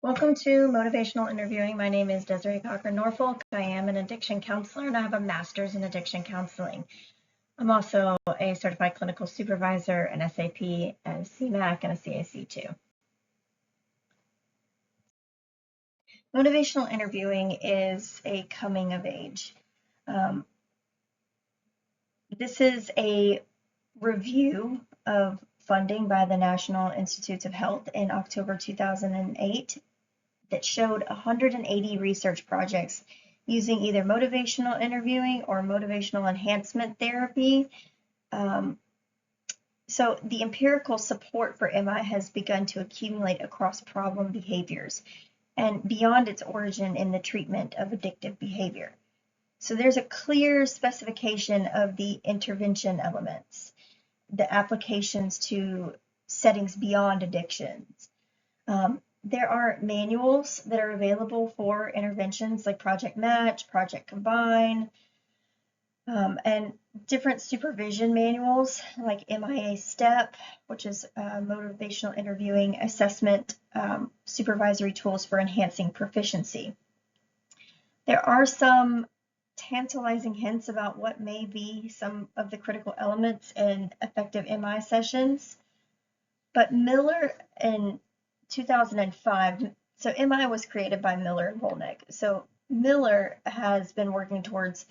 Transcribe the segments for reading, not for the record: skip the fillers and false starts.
Welcome to Motivational Interviewing. My name is Desiree Cochran-Norfolk. I am an addiction counselor and I have a master's in addiction counseling. I'm also a certified clinical supervisor, an SAP, a CMAC, and a CAC too. Motivational interviewing is a coming of age. This is a review of funding by the National Institutes of Health in October 2008 that showed 180 research projects using either motivational interviewing or motivational enhancement therapy. So the empirical support for MI has begun to accumulate across problem behaviors and beyond its origin in the treatment of addictive behavior. So there's a clear specification of the intervention elements, the applications to settings beyond addictions. There are manuals that are available for interventions like Project Match, Project Combine, and different supervision manuals like MIA STEP, which is motivational interviewing assessment supervisory tools for enhancing proficiency. There are some tantalizing hints about what may be some of the critical elements in effective MI sessions, but Miller in 2005, so MI was created by Miller and Volnick. So Miller has been working towards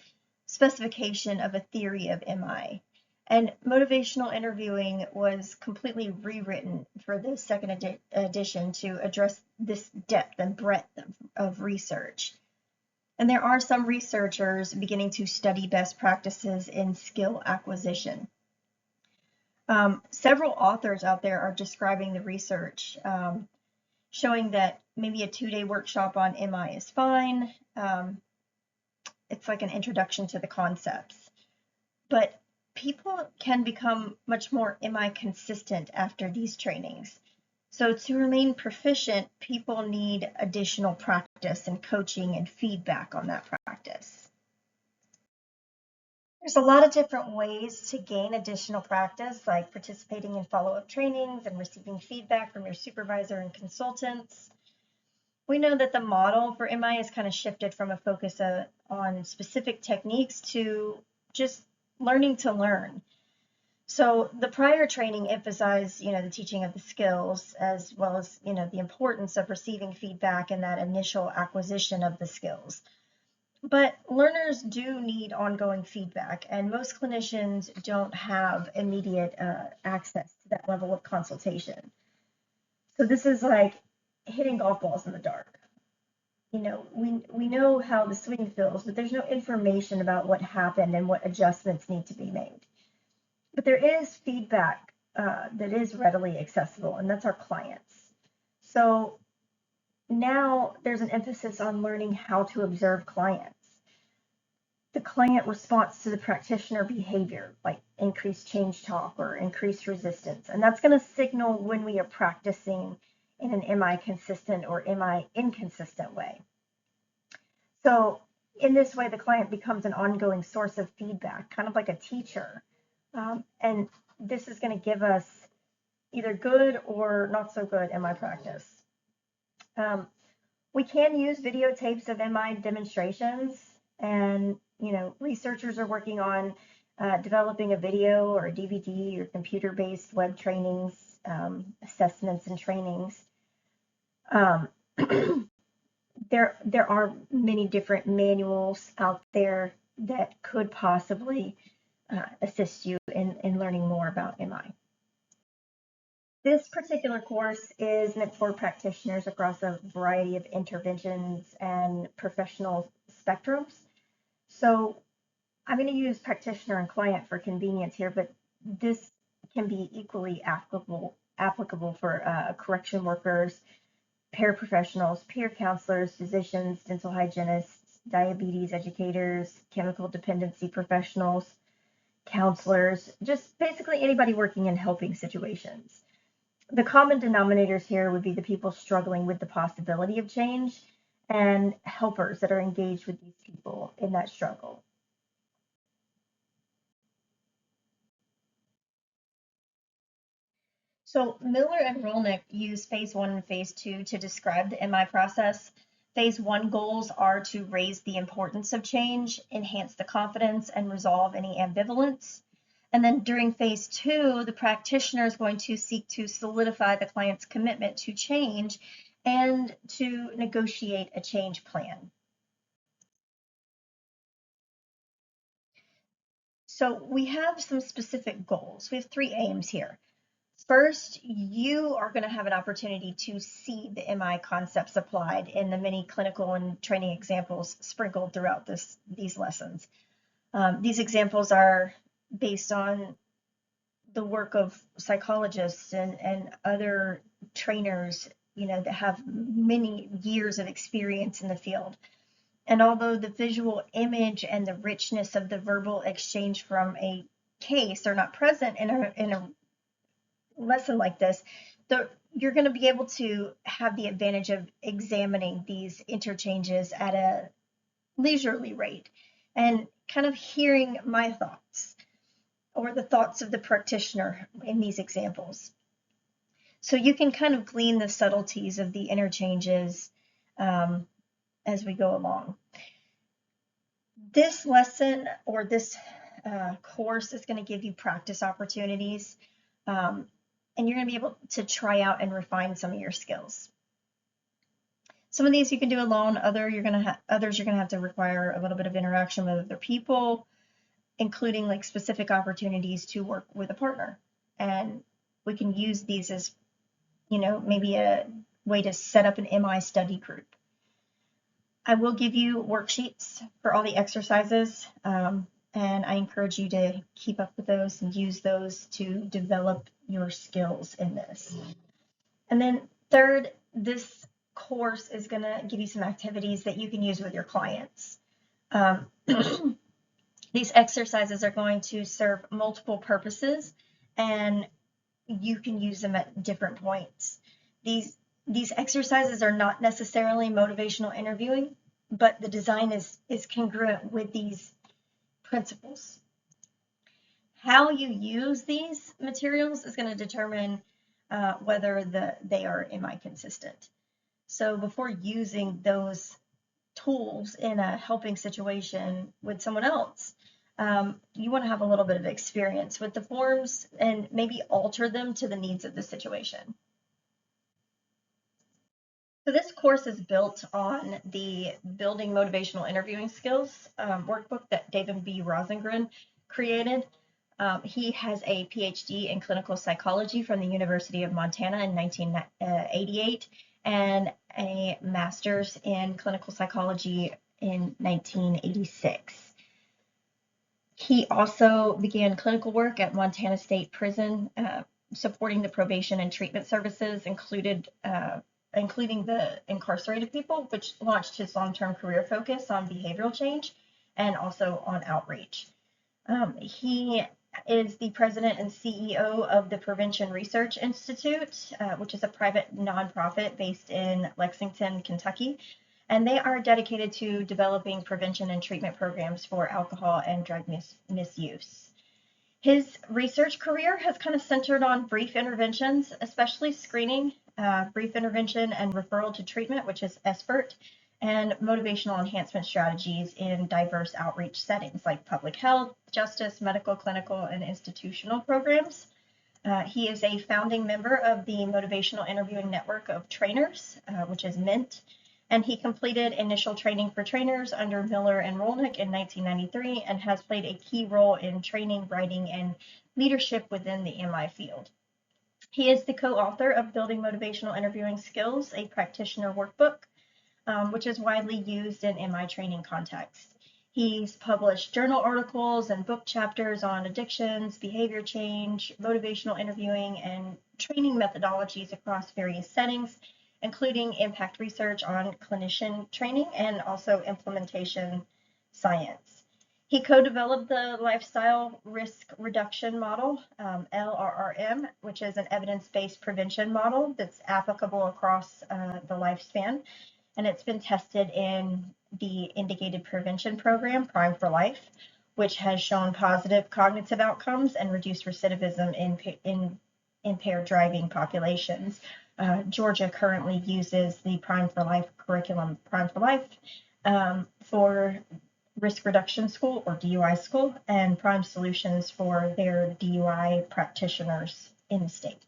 specification of a theory of MI. And motivational interviewing was completely rewritten for the second edition to address this depth and breadth of research. And there are some researchers beginning to study best practices in skill acquisition. Several authors out there are describing the research, showing that maybe a 2-day workshop on MI is fine. It's like an introduction to the concepts. But people can become much more MI consistent after these trainings. So to remain proficient, people need additional practice and coaching and feedback on that practice. There's a lot of different ways to gain additional practice, like participating in follow-up trainings and receiving feedback from your supervisor and consultants. We know that the model for MI has kind of shifted from a focus on specific techniques to just learning to learn. So the prior training emphasized, the teaching of the skills as well as, the importance of receiving feedback and that initial acquisition of the skills. But learners do need ongoing feedback, and most clinicians don't have immediate access to that level of consultation. So this is like hitting golf balls in the dark. We know how the swing feels, but there's no information about what happened and what adjustments need to be made. But there is feedback that is readily accessible, and that's our clients. So now there's an emphasis on learning how to observe clients. The client response to the practitioner behavior, like increased change talk or increased resistance. And that's going to signal when we are practicing in an MI consistent or MI inconsistent way. So in this way, the client becomes an ongoing source of feedback, kind of like a teacher. And this is going to give us either good or not so good MI practice. We can use videotapes of MI demonstrations, and researchers are working on developing a video or a DVD or computer-based web trainings, assessments and trainings. There are many different manuals out there that could possibly assist you in learning more about MI. This particular course is meant for practitioners across a variety of interventions and professional spectrums. So I'm going to use practitioner and client for convenience here, but this can be equally applicable for correction workers, paraprofessionals, peer counselors, physicians, dental hygienists, diabetes educators, chemical dependency professionals, counselors, just basically anybody working in helping situations. The common denominators here would be the people struggling with the possibility of change and helpers that are engaged with these people in that struggle. So Miller and Rolnick use phase 1 and phase 2 to describe the MI process. Phase 1 goals are to raise the importance of change, enhance the confidence, and resolve any ambivalence. And then during phase 2, the practitioner is going to seek to solidify the client's commitment to change and to negotiate a change plan. So we have some specific goals. We have 3 aims here. First, you are going to have an opportunity to see the MI concepts applied in the many clinical and training examples sprinkled throughout these lessons. These examples are based on the work of psychologists and other trainers, that have many years of experience in the field. And although the visual image and the richness of the verbal exchange from a case are not present in a lesson like this, you're going to be able to have the advantage of examining these interchanges at a leisurely rate and kind of hearing my thoughts or the thoughts of the practitioner in these examples. So you can kind of glean the subtleties of the interchanges as we go along. This lesson or this course is going to give you practice opportunities, and you're going to be able to try out and refine some of your skills. Some of these you can do alone. Others you're going to have to require a little bit of interaction with other people, including like specific opportunities to work with a partner. And we can use these as, maybe a way to set up an MI study group. I will give you worksheets for all the exercises, and I encourage you to keep up with those and use those to develop your skills in this. And then third, this course is going to give you some activities that you can use with your clients. These exercises are going to serve multiple purposes, and you can use them at different points. These exercises are not necessarily motivational interviewing, but the design is congruent with these principles. How you use these materials is going to determine whether they are MI consistent. So before using those tools in a helping situation with someone else, you want to have a little bit of experience with the forms and maybe alter them to the needs of the situation. So this course is built on the Building Motivational Interviewing Skills workbook that David B. Rosengren created. He has a PhD in clinical psychology from the University of Montana in 1988 and a master's in clinical psychology in 1986. He also began clinical work at Montana State Prison, supporting the probation and treatment services, including the incarcerated people, which launched his long-term career focus on behavioral change and also on outreach. He is the president and CEO of the Prevention Research Institute, which is a private nonprofit based in Lexington, Kentucky. And they are dedicated to developing prevention and treatment programs for alcohol and drug misuse. His research career has kind of centered on brief interventions, especially screening, brief intervention and referral to treatment, which is SBIRT, and motivational enhancement strategies in diverse outreach settings like public health, justice, medical, clinical, and institutional programs. He is a founding member of the Motivational Interviewing Network of Trainers, which is MINT, and he completed initial training for trainers under Miller and Rolnick in 1993 and has played a key role in training, writing, and leadership within the MI field. He is the co-author of Building Motivational Interviewing Skills, a practitioner workbook, which is widely used in MI training contexts. He's published journal articles and book chapters on addictions, behavior change, motivational interviewing, and training methodologies across various settings, including impact research on clinician training and also implementation science. He co-developed the Lifestyle Risk Reduction Model, LRRM, which is an evidence-based prevention model that's applicable across the lifespan. And it's been tested in the indicated prevention program, Prime for Life, which has shown positive cognitive outcomes and reduced recidivism in impaired driving populations. Georgia currently uses the Prime for Life curriculum, Prime for Life, for risk reduction school or DUI school, and Prime Solutions for their DUI practitioners in the state.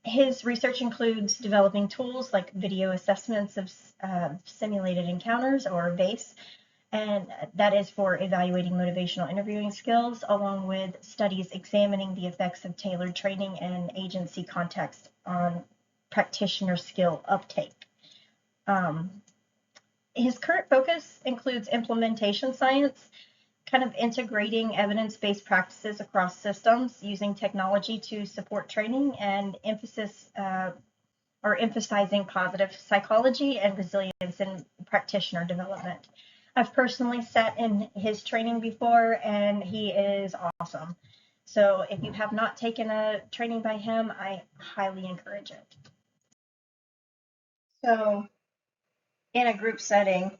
His research includes developing tools like video assessments of simulated encounters, or VACE, and that is for evaluating motivational interviewing skills, along with studies examining the effects of tailored training and agency context on practitioner skill uptake. His current focus includes implementation science, kind of integrating evidence-based practices across systems using technology to support training, and emphasizing positive psychology and resilience in practitioner development. I've personally sat in his training before, and he is awesome. So if you have not taken a training by him, I highly encourage it. So in a group setting,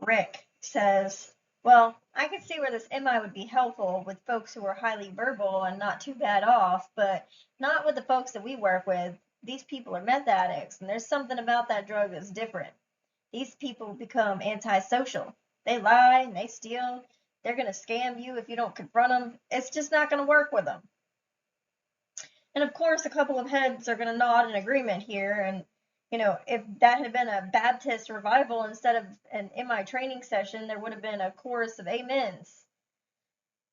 Rick says, well, I can see where this MI would be helpful with folks who are highly verbal and not too bad off, but not with the folks that we work with. These people are meth addicts, and there's something about that drug that's different. These people become antisocial. They lie and they steal. They're going to scam you if you don't confront them. It's just not going to work with them. And of course, a couple of heads are going to nod in agreement here. And, if that had been a Baptist revival instead of an MI training session, there would have been a chorus of amens.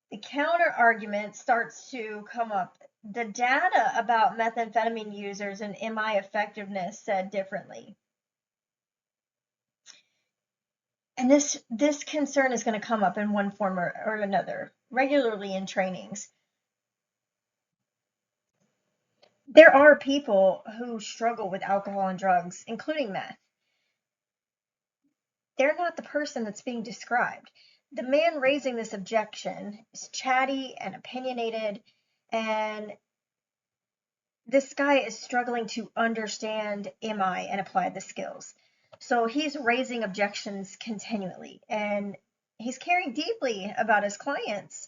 The counter argument starts to come up. The data about methamphetamine users and MI effectiveness said differently. And this concern is going to come up in one form or another regularly in trainings. There are people who struggle with alcohol and drugs, including meth. They're not the person that's being described. The man raising this objection is chatty and opinionated, and this guy is struggling to understand MI and apply the skills. So he's raising objections continually, and he's caring deeply about his clients,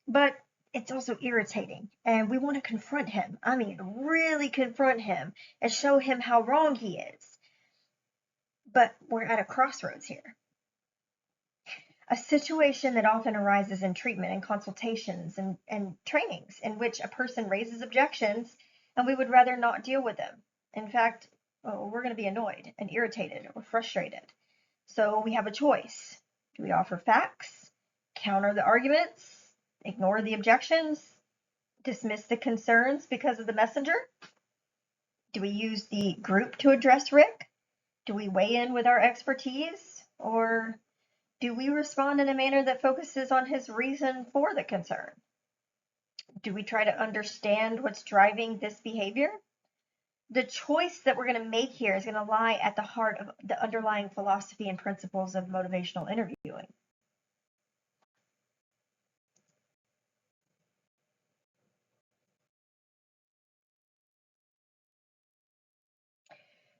but it's also irritating, and we want to confront him. I mean, really confront him and show him how wrong he is. But we're at a crossroads here. A situation that often arises in treatment and consultations and trainings, in which a person raises objections and we would rather not deal with them. In fact, we're going to be annoyed and irritated or frustrated. So we have a choice. Do we offer facts, counter the arguments, ignore the objections, dismiss the concerns because of the messenger? Do we use the group to address Rick? Do we weigh in with our expertise? Or do we respond in a manner that focuses on his reason for the concern? Do we try to understand what's driving this behavior? The choice that we're going to make here is going to lie at the heart of the underlying philosophy and principles of motivational interviewing.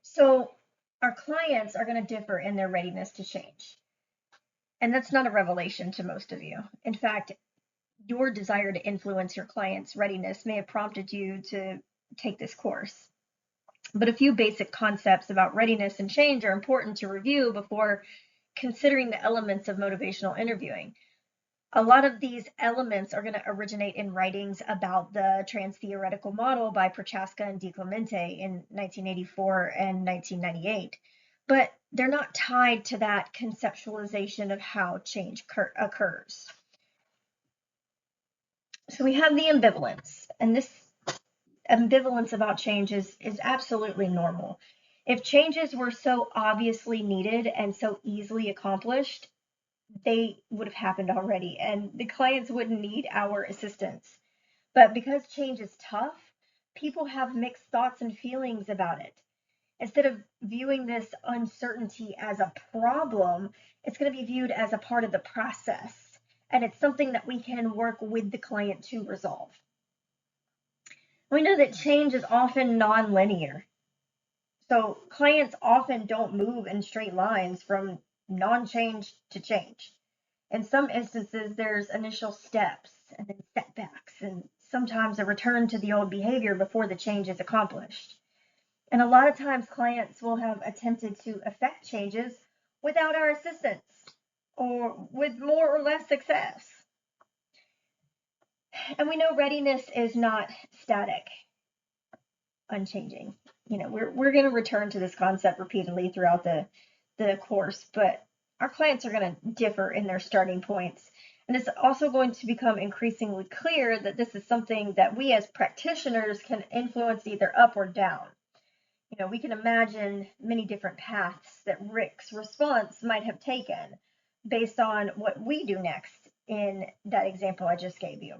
So our clients are going to differ in their readiness to change. And that's not a revelation to most of you. In fact, your desire to influence your client's readiness may have prompted you to take this course. But a few basic concepts about readiness and change are important to review before considering the elements of motivational interviewing. A lot of these elements are going to originate in writings about the trans-theoretical model by Prochaska and DiClemente in 1984 and 1998, but they're not tied to that conceptualization of how change occurs. So we have the ambivalence, and this ambivalence about change is absolutely normal. If changes were so obviously needed and so easily accomplished, they would have happened already, and the clients wouldn't need our assistance. But because change is tough, people have mixed thoughts and feelings about it. Instead of viewing this uncertainty as a problem, it's going to be viewed as a part of the process, and it's something that we can work with the client to resolve. We know that change is often non-linear. So clients often don't move in straight lines from non-change to change. In some instances, there's initial steps and then setbacks and sometimes a return to the old behavior before the change is accomplished. And a lot of times clients will have attempted to effect changes without our assistance or with more or less success. And we know readiness is not static, unchanging. We're going to return to this concept repeatedly throughout the course, but our clients are going to differ in their starting points. And it's also going to become increasingly clear that this is something that we as practitioners can influence either up or down. We can imagine many different paths that Rick's response might have taken based on what we do next in that example I just gave you.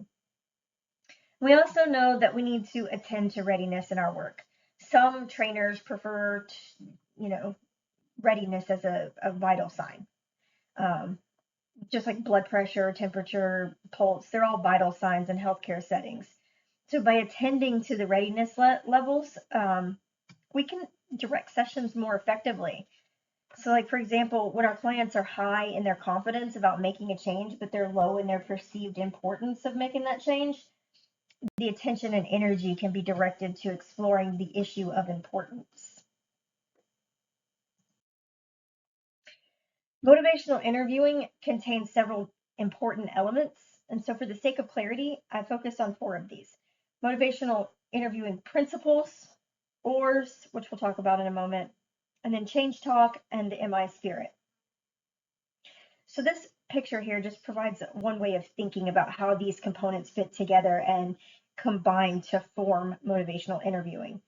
We also know that we need to attend to readiness in our work. Some trainers prefer, readiness as a vital sign. Just like blood pressure, temperature, pulse, they're all vital signs in healthcare settings. So by attending to the readiness levels, we can direct sessions more effectively. So like, for example, when our clients are high in their confidence about making a change, but they're low in their perceived importance of making that change, the attention and energy can be directed to exploring the issue of importance. Motivational interviewing contains several important elements, and so for the sake of clarity, I focus on 4 of these. Motivational interviewing principles, ORs, which we'll talk about in a moment, and then change talk and the MI spirit. So this picture here just provides one way of thinking about how these components fit together and combine to form motivational interviewing.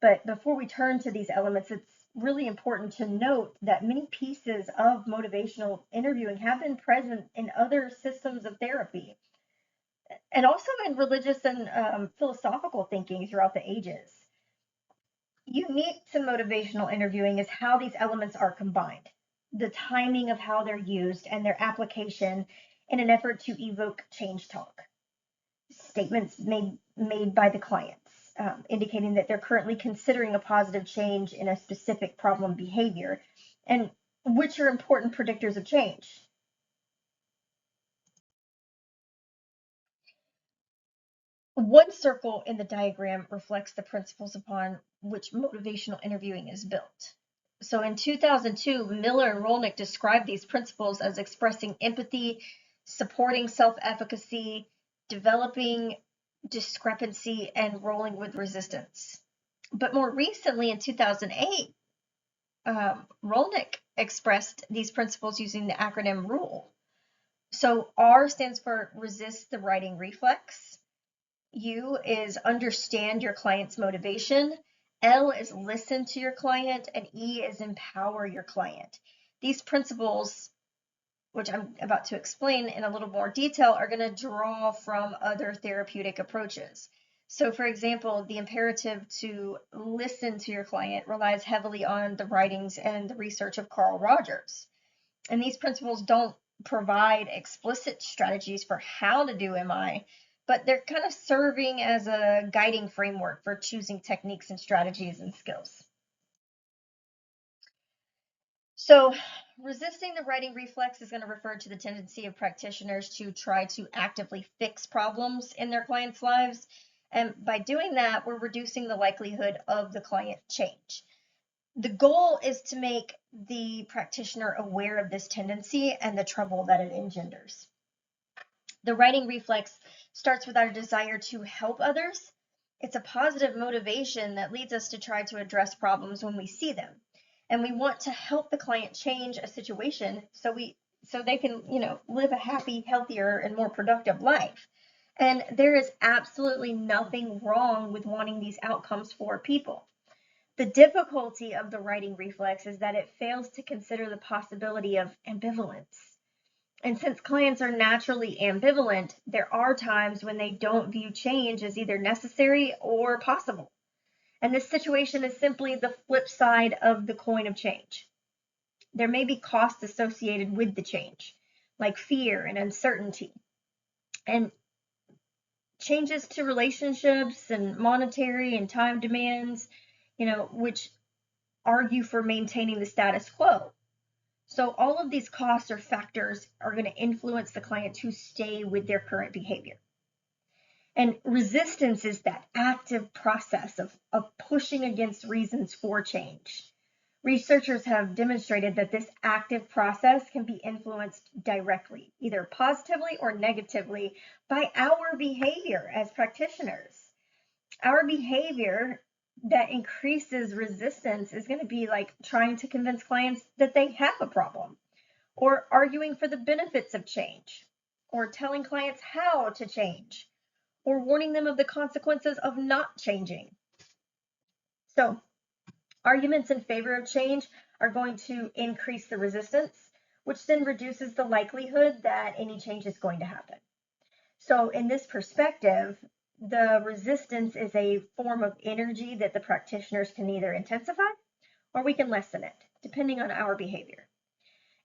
But before we turn to these elements, it's really important to note that many pieces of motivational interviewing have been present in other systems of therapy and also in religious and philosophical thinking throughout the ages. Unique to motivational interviewing is how these elements are combined, the timing of how they're used, and their application in an effort to evoke change talk. Statements made by the clients, indicating that they're currently considering a positive change in a specific problem behavior, and which are important predictors of change. One circle in the diagram reflects the principles upon which motivational interviewing is built. So in 2002, Miller and Rolnick described these principles as expressing empathy, supporting self-efficacy, developing discrepancy, and rolling with resistance. But more recently, in 2008, Rolnick expressed these principles using the acronym RULE. So R stands for resist the writing reflex. U is understand your client's motivation. L is listen to your client, and E is empower your client. These principles, which I'm about to explain in a little more detail, are going to draw from other therapeutic approaches. So for example, the imperative to listen to your client relies heavily on the writings and the research of Carl Rogers. And these principles don't provide explicit strategies for how to do MI, but they're kind of serving as a guiding framework for choosing techniques and strategies and skills. So resisting the writing reflex is going to refer to the tendency of practitioners to try to actively fix problems in their clients' lives. And by doing that, we're reducing the likelihood of the client change. The goal is to make the practitioner aware of this tendency and the trouble that it engenders. The writing reflex starts with our desire to help others. It's a positive motivation that leads us to try to address problems when we see them. And we want to help the client change a situation so they can, live a happy, healthier, and more productive life. And there is absolutely nothing wrong with wanting these outcomes for people. The difficulty of the writing reflex is that it fails to consider the possibility of ambivalence. And since clients are naturally ambivalent, there are times when they don't view change as either necessary or possible. And this situation is simply the flip side of the coin of change. There may be costs associated with the change, like fear and uncertainty. And changes to relationships and monetary and time demands, which argue for maintaining the status quo. So all of these costs or factors are going to influence the client to stay with their current behavior. And resistance is that active process of pushing against reasons for change. Researchers have demonstrated that this active process can be influenced directly, either positively or negatively, by our behavior as practitioners. Our behavior that increases resistance is going to be like trying to convince clients that they have a problem, or arguing for the benefits of change, or telling clients how to change, or warning them of the consequences of not changing. So, arguments in favor of change are going to increase the resistance, which then reduces the likelihood that any change is going to happen. So, in this perspective, the resistance is a form of energy that the practitioners can either intensify or we can lessen it, depending on our behavior.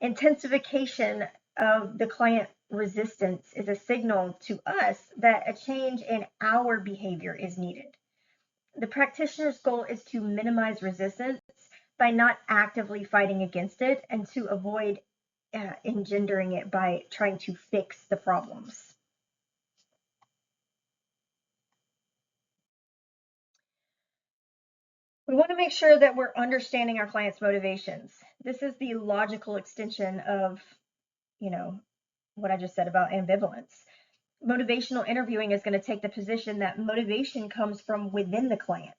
Intensification of the client resistance is a signal to us that a change in our behavior is needed. The practitioner's goal is to minimize resistance by not actively fighting against it and to avoid engendering it by trying to fix the problems. We want to make sure that we're understanding our clients' motivations. This is the logical extension of, what I just said about ambivalence. Motivational interviewing is going to take the position that motivation comes from within the client.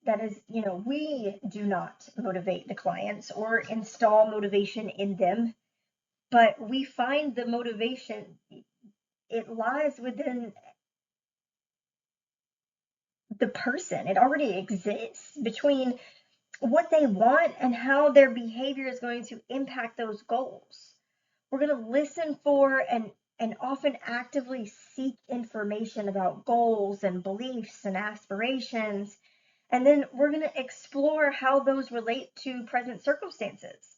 That is, we do not motivate the clients or install motivation in them, but we find the motivation, it lies within the person. It already exists between what they want and how their behavior is going to impact those goals. We're going to listen for and often actively seek information about goals and beliefs and aspirations. And then we're going to explore how those relate to present circumstances.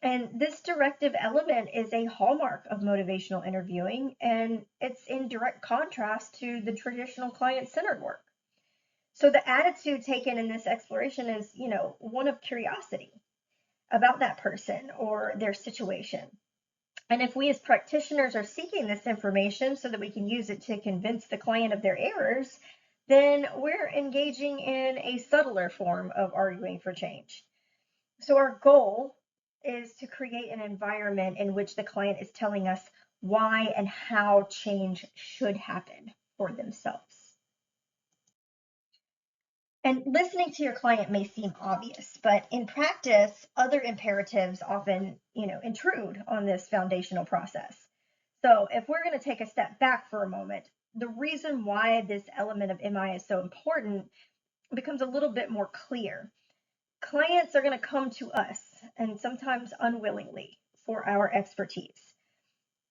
And this directive element is a hallmark of motivational interviewing, and it's in direct contrast to the traditional client-centered work. So the attitude taken in this exploration is, one of curiosity about that person or their situation. And if we as practitioners are seeking this information so that we can use it to convince the client of their errors, then we're engaging in a subtler form of arguing for change. So our goal is to create an environment in which the client is telling us why and how change should happen for themselves. And listening to your client may seem obvious, but in practice, other imperatives often, intrude on this foundational process. So if we're going to take a step back for a moment, the reason why this element of MI is so important becomes a little bit more clear. Clients are going to come to us, and sometimes unwillingly, for our expertise,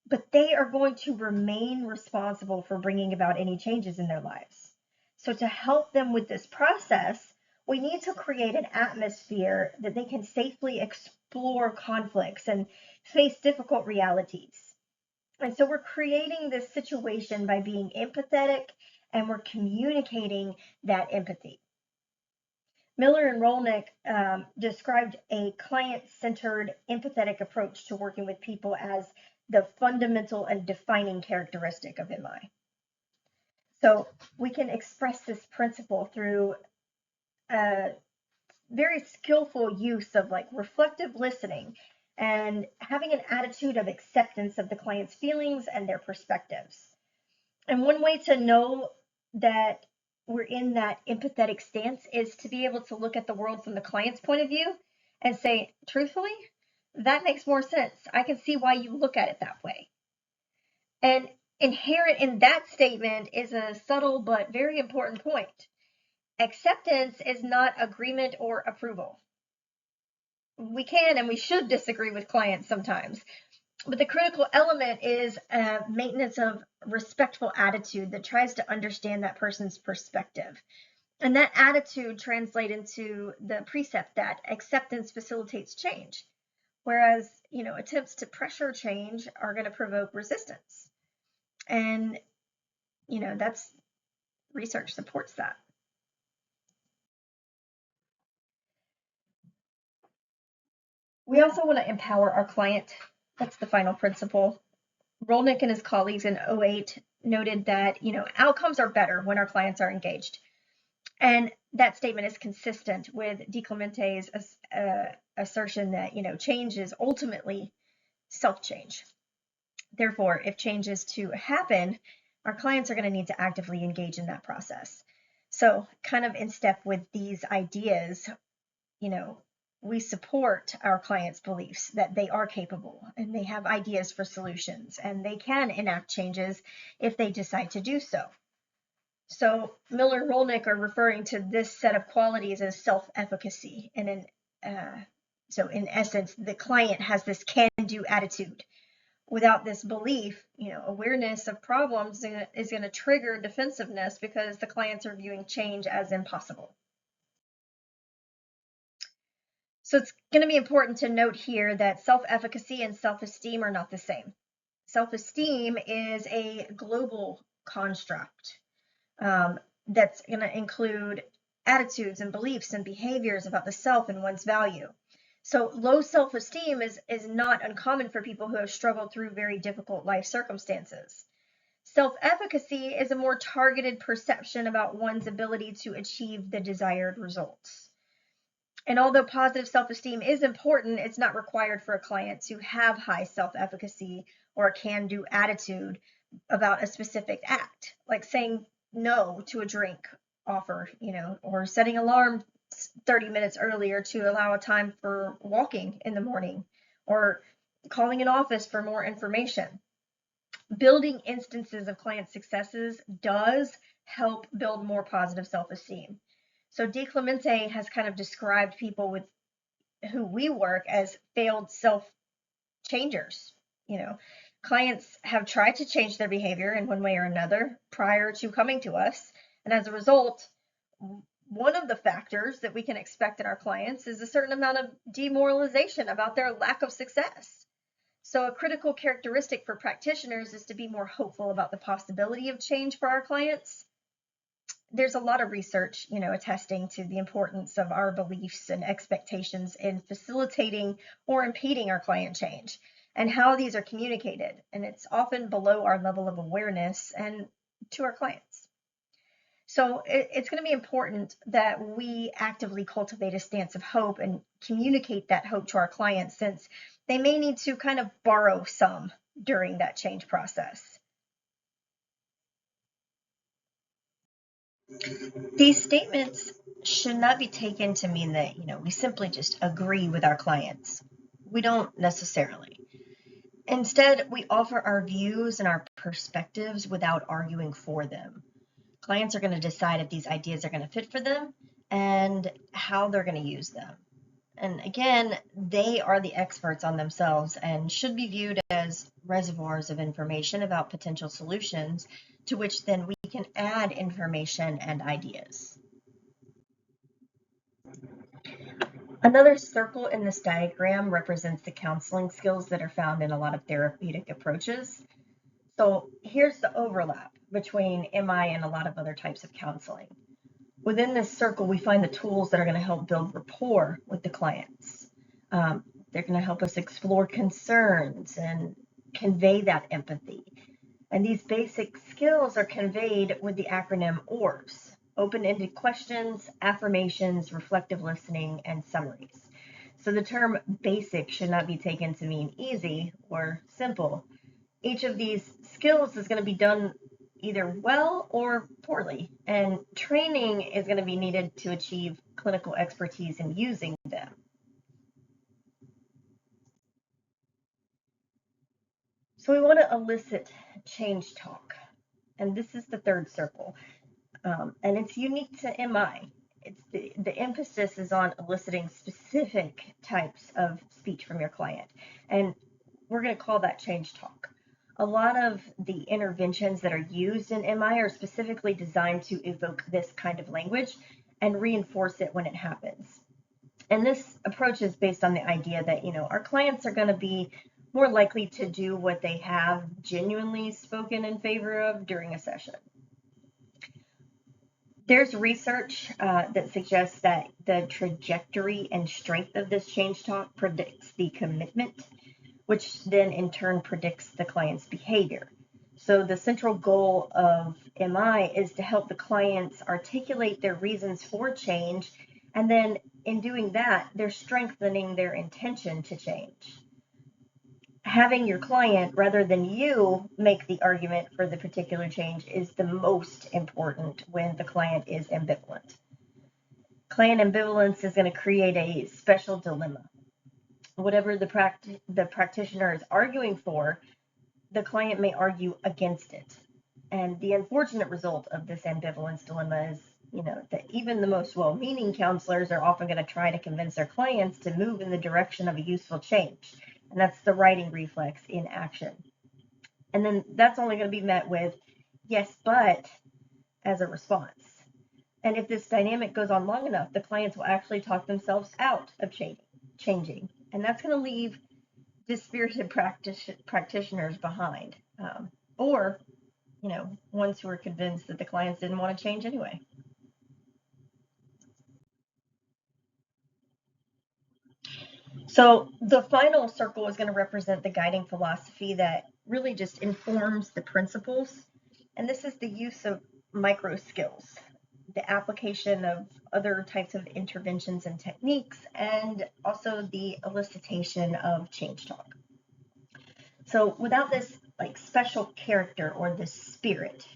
but they are going to remain responsible for bringing about any changes in their lives. So to help them with this process, we need to create an atmosphere that they can safely explore conflicts and face difficult realities. And so we're creating this situation by being empathetic, and we're communicating that empathy. Miller and Rolnick described a client-centered, empathetic approach to working with people as the fundamental and defining characteristic of MI. So we can express this principle through a very skillful use of like reflective listening and having an attitude of acceptance of the client's feelings and their perspectives. And one way to know that we're in that empathetic stance is to be able to look at the world from the client's point of view and say, truthfully, that makes more sense. I can see why you look at it that way. And inherent in that statement is a subtle but very important point. Acceptance is not agreement or approval. We can and we should disagree with clients sometimes, but the critical element is maintenance of respectful attitude that tries to understand that person's perspective. And that attitude translates into the precept that acceptance facilitates change, whereas, attempts to pressure change are going to provoke resistance. And, that's research supports that. We also want to empower our client. That's the final principle. Rolnick and his colleagues in '08 noted that, outcomes are better when our clients are engaged. And that statement is consistent with DiClemente's assertion that, change is ultimately self-change. Therefore, if change is to happen, our clients are going to need to actively engage in that process. So kind of in step with these ideas, we support our clients' beliefs that they are capable and they have ideas for solutions and they can enact changes if they decide to do so. So Miller and Rolnick are referring to this set of qualities as self-efficacy. And so in essence, the client has this can-do attitude. Without this belief, awareness of problems is going to trigger defensiveness because the clients are viewing change as impossible. So it's going to be important to note here that self-efficacy and self-esteem are not the same. Self-esteem is a global construct that's going to include attitudes and beliefs and behaviors about the self and one's value. So low self-esteem is not uncommon for people who have struggled through very difficult life circumstances. Self-efficacy is a more targeted perception about one's ability to achieve the desired results. And although positive self-esteem is important, it's not required for a client to have high self-efficacy or a can-do attitude about a specific act, like saying no to a drink offer, or setting alarm 30 minutes earlier to allow a time for walking in the morning, or calling an office for more information. Building instances of client successes does help build more positive self-esteem. So DiClemente has kind of described people with who we work as failed self-changers. Clients have tried to change their behavior in one way or another prior to coming to us. And as a result, one of the factors that we can expect in our clients is a certain amount of demoralization about their lack of success. So a critical characteristic for practitioners is to be more hopeful about the possibility of change for our clients. There's a lot of research, attesting to the importance of our beliefs and expectations in facilitating or impeding our client change and how these are communicated. And it's often below our level of awareness and to our clients. So it's going to be important that we actively cultivate a stance of hope and communicate that hope to our clients, since they may need to kind of borrow some during that change process. These statements should not be taken to mean that, we simply just agree with our clients. We don't necessarily. Instead, we offer our views and our perspectives without arguing for them. Clients are going to decide if these ideas are going to fit for them and how they're going to use them. And again, they are the experts on themselves and should be viewed as reservoirs of information about potential solutions, to which then we can add information and ideas. Another circle in this diagram represents the counseling skills that are found in a lot of therapeutic approaches. So here's the overlap between MI and a lot of other types of counseling. Within this circle, we find the tools that are going to help build rapport with the clients. They're going to help us explore concerns and convey that empathy. And these basic skills are conveyed with the acronym OARS: open-ended questions, affirmations, reflective listening, and summaries. So the term basic should not be taken to mean easy or simple. Each of these skills is going to be done either well or poorly, and training is going to be needed to achieve clinical expertise in using them. So we want to elicit change talk, and this is the third circle, and it's unique to MI. The emphasis is on eliciting specific types of speech from your client, and we're going to call that change talk. A lot of the interventions that are used in MI are specifically designed to evoke this kind of language and reinforce it when it happens. And this approach is based on the idea that, our clients are going to be more likely to do what they have genuinely spoken in favor of during a session. There's research that suggests that the trajectory and strength of this change talk predicts the commitment, which then in turn predicts the client's behavior. So the central goal of MI is to help the clients articulate their reasons for change, and then in doing that, they're strengthening their intention to change. Having your client, rather than you, make the argument for the particular change is the most important when the client is ambivalent. Client ambivalence is going to create a special dilemma. Whatever the practitioner is arguing for, the client may argue against it. And the unfortunate result of this ambivalence dilemma is, that even the most well-meaning counselors are often going to try to convince their clients to move in the direction of a useful change. And that's the righting reflex in action. And then that's only going to be met with, yes, but, as a response. And if this dynamic goes on long enough, the clients will actually talk themselves out of changing. And that's going to leave dispirited practitioners behind, or ones who are convinced that the clients didn't want to change anyway. So the final circle is going to represent the guiding philosophy that really just informs the principles, and this is the use of micro skills, the application of other types of interventions and techniques, and also the elicitation of change talk. So without this special character or this spirit,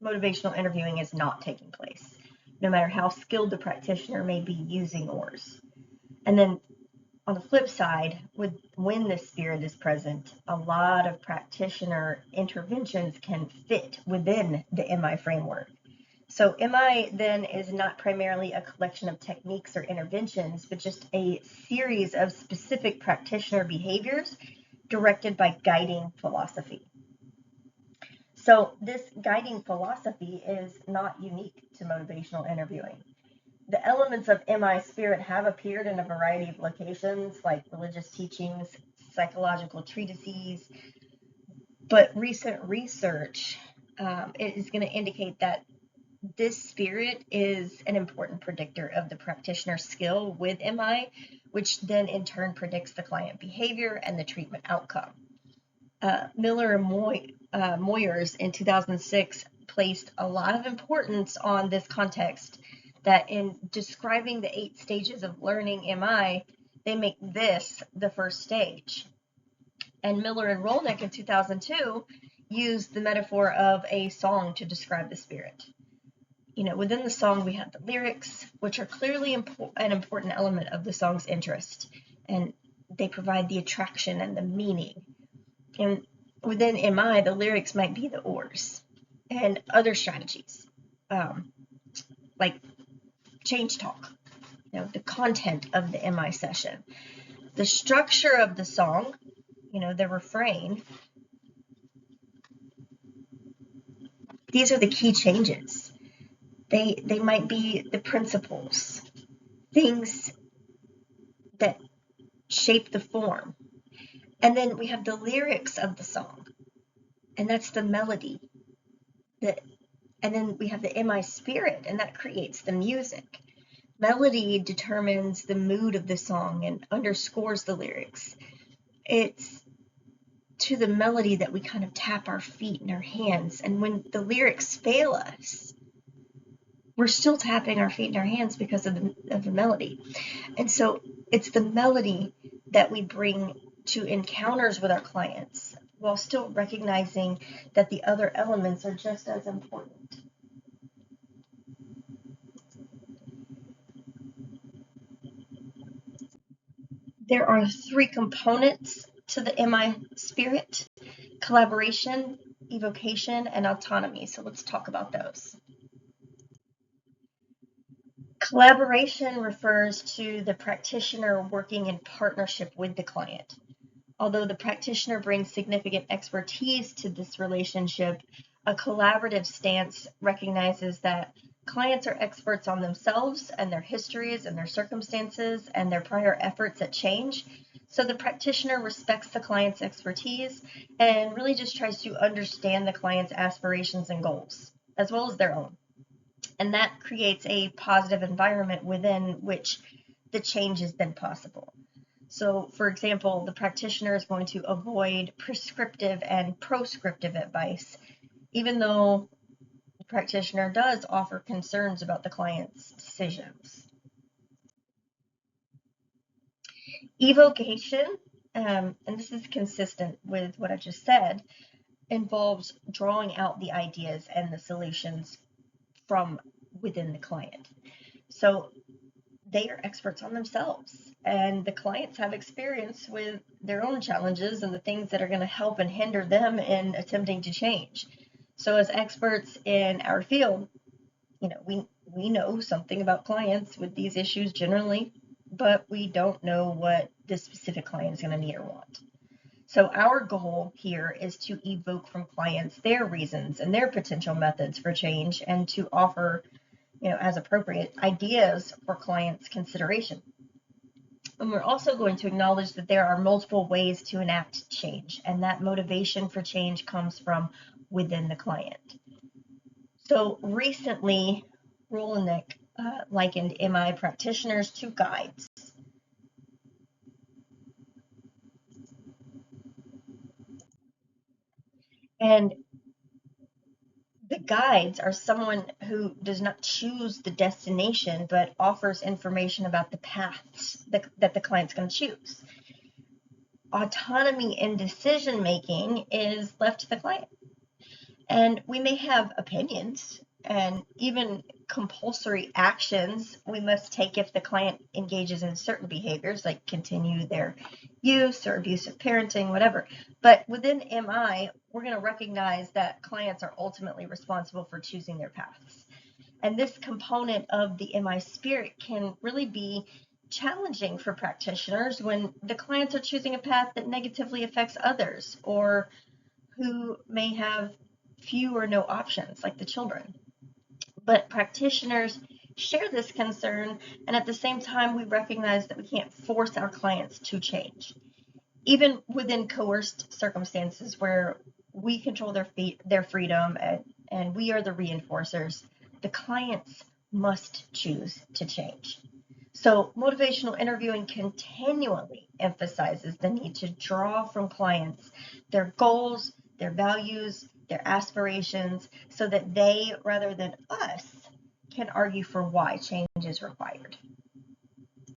motivational interviewing is not taking place, no matter how skilled the practitioner may be using oars. And then on the flip side, when this spirit is present, a lot of practitioner interventions can fit within the MI framework. So MI then is not primarily a collection of techniques or interventions, but just a series of specific practitioner behaviors directed by guiding philosophy. So this guiding philosophy is not unique to motivational interviewing. The elements of MI spirit have appeared in a variety of locations, like religious teachings, psychological treatises, but recent research is going to indicate that this spirit is an important predictor of the practitioner's skill with MI, which then in turn predicts the client behavior and the treatment outcome. Miller and Moyers in 2006 placed a lot of importance on this context, that in describing the 8 stages of learning MI, they make this the first stage. And Miller and Rolnick in 2002 used the metaphor of a song to describe the spirit. Within the song, we have the lyrics, which are clearly an important element of the song's interest, and they provide the attraction and the meaning. And within MI, the lyrics might be the oars and other strategies, like change talk, the content of the MI session, the structure of the song, the refrain. These are the key changes. They might be the principles, things that shape the form. And then we have the lyrics of the song, and that's the melody. And then we have the MI spirit, and that creates the music. Melody determines the mood of the song and underscores the lyrics. It's to the melody that we kind of tap our feet and our hands. And when the lyrics fail us, we're still tapping our feet and our hands because of the melody. And so it's the melody that we bring to encounters with our clients, while still recognizing that the other elements are just as important. There are 3 components to the MI spirit: collaboration, evocation, and autonomy. So let's talk about those. Collaboration refers to the practitioner working in partnership with the client. Although the practitioner brings significant expertise to this relationship, a collaborative stance recognizes that clients are experts on themselves and their histories and their circumstances and their prior efforts at change. So the practitioner respects the client's expertise and really just tries to understand the client's aspirations and goals, as well as their own. And that creates a positive environment within which the change has been possible. So, for example, the practitioner is going to avoid prescriptive and proscriptive advice, even though the practitioner does offer concerns about the client's decisions. Evocation, and this is consistent with what I just said, involves drawing out the ideas and the solutions from within the client. So they are experts on themselves, and the clients have experience with their own challenges and the things that are going to help and hinder them in attempting to change. So as experts in our field, we know something about clients with these issues generally, but we don't know what this specific client is going to need or want. So our goal here is to evoke from clients their reasons and their potential methods for change, and to offer, as appropriate, ideas for clients' consideration. And we're also going to acknowledge that there are multiple ways to enact change, and that motivation for change comes from within the client. So recently, Roland likened MI practitioners to guides. And the guides are someone who does not choose the destination, but offers information about the paths that the client's going to choose. Autonomy in decision making is left to the client. And we may have opinions and even compulsory actions we must take if the client engages in certain behaviors, like continue their use or abusive parenting, whatever. But within MI, we're going to recognize that clients are ultimately responsible for choosing their paths. And this component of the MI spirit can really be challenging for practitioners when the clients are choosing a path that negatively affects others, or who may have few or no options, like the children. But practitioners share this concern, and at the same time, we recognize that we can't force our clients to change. Even within coerced circumstances where we control their freedom, and we are the reinforcers, the clients must choose to change. So motivational interviewing continually emphasizes the need to draw from clients their goals, their values, their aspirations, so that they, rather than us, can argue for why change is required.